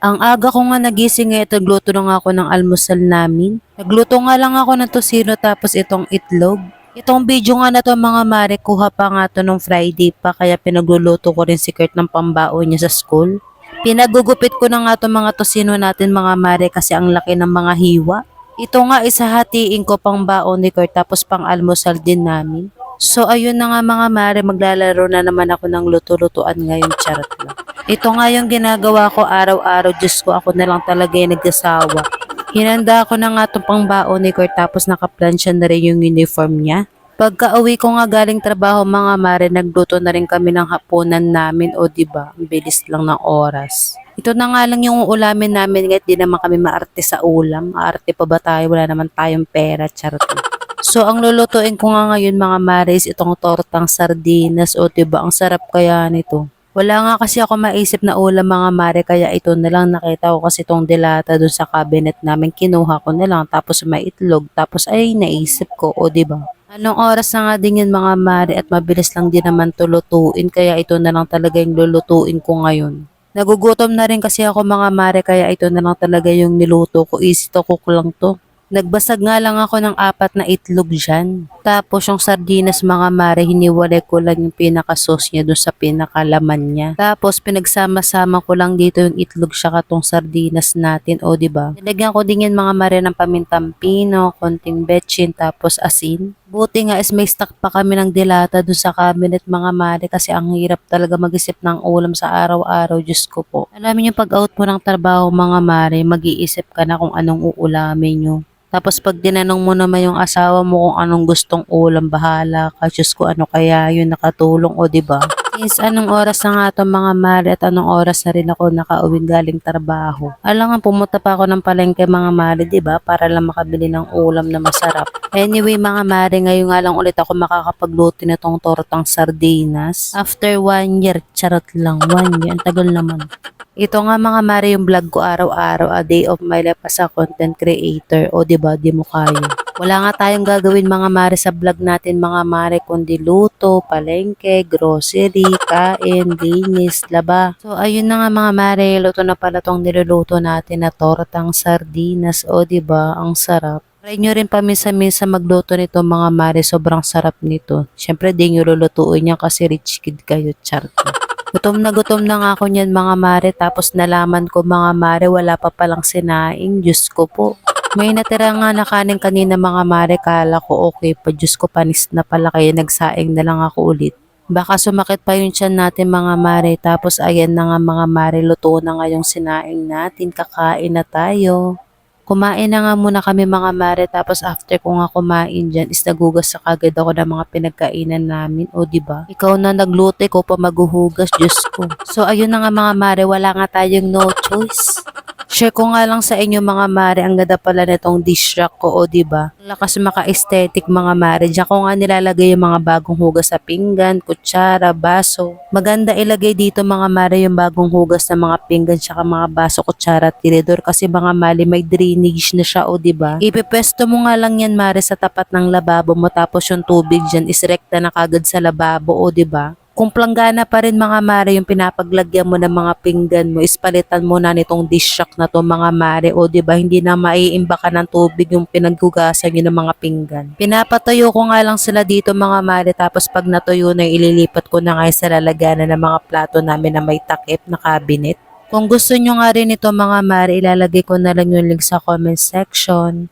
Ang aga ko nga nagising ngayon, nagluto na nga ako ng almusal namin. Nagluto nga lang ako ng tosino tapos itong itlog. Itong video nga na to mga mare, kuha pa nga to nung Friday pa kaya pinagluluto ko rin si Kurt ng pambaon niya sa school. Pinagugupit ko na nga to mga tosino natin mga mare kasi ang laki ng mga hiwa. Ito nga isahatiin ko pang baon ni Kurt tapos pang almusal din namin. So ayun na nga mga mare, maglalaro na naman ako ng luto-lutuan ngayon, charot lang. Ito nga yung ginagawa ko araw-araw, Diyos ko, ako na lang talaga yung nagsasawa. Hinanda ko na nga itong pangbaon ni Kurt tapos nakaplansya na rin yung uniform niya. Pagka uwi ko nga galing trabaho mga mare, nagluto na rin kami ng hapunan namin o diba, ang bilis lang ng oras. Ito na nga lang yung ulamin namin ngayon, di naman kami maarte sa ulam. Maarte pa ba tayo? Wala naman tayong pera, charot. So, ang lulutuin ko nga ngayon mga mares, itong tortang sardinas o diba, ang sarap kaya nito. Wala nga kasi ako maisip na ulam mga mare kaya ito na lang nakita ko kasi itong dilata dun sa cabinet namin. Kinuha ko na lang tapos may itlog tapos ay naisip ko o diba. Anong oras na nga din yun mga mare at mabilis lang din naman to lutuin kaya ito na lang talaga yung lulutuin ko ngayon. Nagugutom na rin kasi ako mga mare kaya ito na lang talaga yung niluto ko. Easy to cook lang to. Nagbasag nga lang ako ng 4 na itlog dyan. Tapos yung sardinas mga mare, hiniwalay ko lang yung pinaka-sauce niya doon sa pinakalaman niya. Tapos pinagsama-sama ko lang dito yung itlog siya katong sardinas natin. O diba? Nilagyan ko din yan mga mare ng pamintang pino, konting betchin, tapos asin. Buti nga is may stock pa kami ng dilata doon sa cabinet mga mare kasi ang hirap talaga mag-isip ng ulam sa araw-araw, Diyos ko po. Alam niyo pag out mo ng trabaho mga mare, mag-iisip ka na kung anong uulamin nyo. Tapos pag tinanong mo naman yung asawa mo kung anong gustong ulam, bahala ka. Diyos ko, ano kaya yun nakatulong o diba? Since anong oras na nga itong mga mare at anong oras na rin ako nakauwing galing trabaho. Alam nga, pumunta pa ako ng palengke mga mare, diba? Para lang makabili ng ulam na masarap. Anyway mga mare, ngayon nga lang ulit ako makakapagluto na tong tortang sardinas. After 1 year, charot lang, 1 year, ang tagal naman. Ito nga mga mare yung vlog ko araw-araw, a day of my life as a content creator. O diba, di mo kaya. Wala nga tayong gagawin mga mare sa vlog natin mga mare, kundi luto, palengke, grocery, kain, linis, laba. So ayun na nga mga mare, luto na pala tong niluluto natin na tortang sardinas. O diba, ang sarap. Try nyo rin paminsan-minsan magluto nito mga mare, sobrang sarap nito. Syempre di nyo lulutuin yan kasi rich kid kayo, chart. Gutom na nga ako niyan mga mare tapos nalaman ko mga mare wala pa palang sinaing. Diyos ko po. May natira nga na kanin kanina mga mare, kala ko okay pa. Diyos ko, panis na pala kaya nagsaing na lang ako ulit. Baka sumakit pa yung tiyan natin mga mare. Tapos ayan na nga mga mare, luto na nga yung sinaing natin. Kakain na tayo. Kumain na nga muna kami mga mare tapos after ko nga kumain dyan is nagugas sa kagad ako ng mga pinagkainan namin. O diba? Ikaw na nagluto, ko pa maghuhugas, Diyos ko. So ayun na nga mga mare, wala nga tayong no choice. Share ko nga lang sa inyo mga mare, ang ganda pala nitong dish rack ko o diba? Lakas maka-aesthetic mga mare. Diyan ko nga nilalagay yung mga bagong hugas sa pinggan, kutsara, baso. Maganda ilagay dito mga mare yung bagong hugas na mga pinggan tsaka mga baso, kutsara, tirador kasi mga mali may drainage na siya o diba? Ipipwesto mo nga lang yan mare sa tapat ng lababo mo tapos yung tubig dyan is rekta na kagad sa lababo o diba? Kung planggana pa rin mga mare yung pinapaglagyan mo ng mga pinggan mo, ispalitan mo na nitong dish rack na to mga mare o diba hindi na maiimbakan ng tubig yung pinaghugasan nyo ng mga pinggan. Pinapatayo ko nga lang sila dito mga mare tapos pag natuyo na ililipat ko na nga sa lalaganan ng mga plato namin na may takip na cabinet. Kung gusto nyo nga rin ito mga mare, ilalagay ko na lang yung link sa comment section.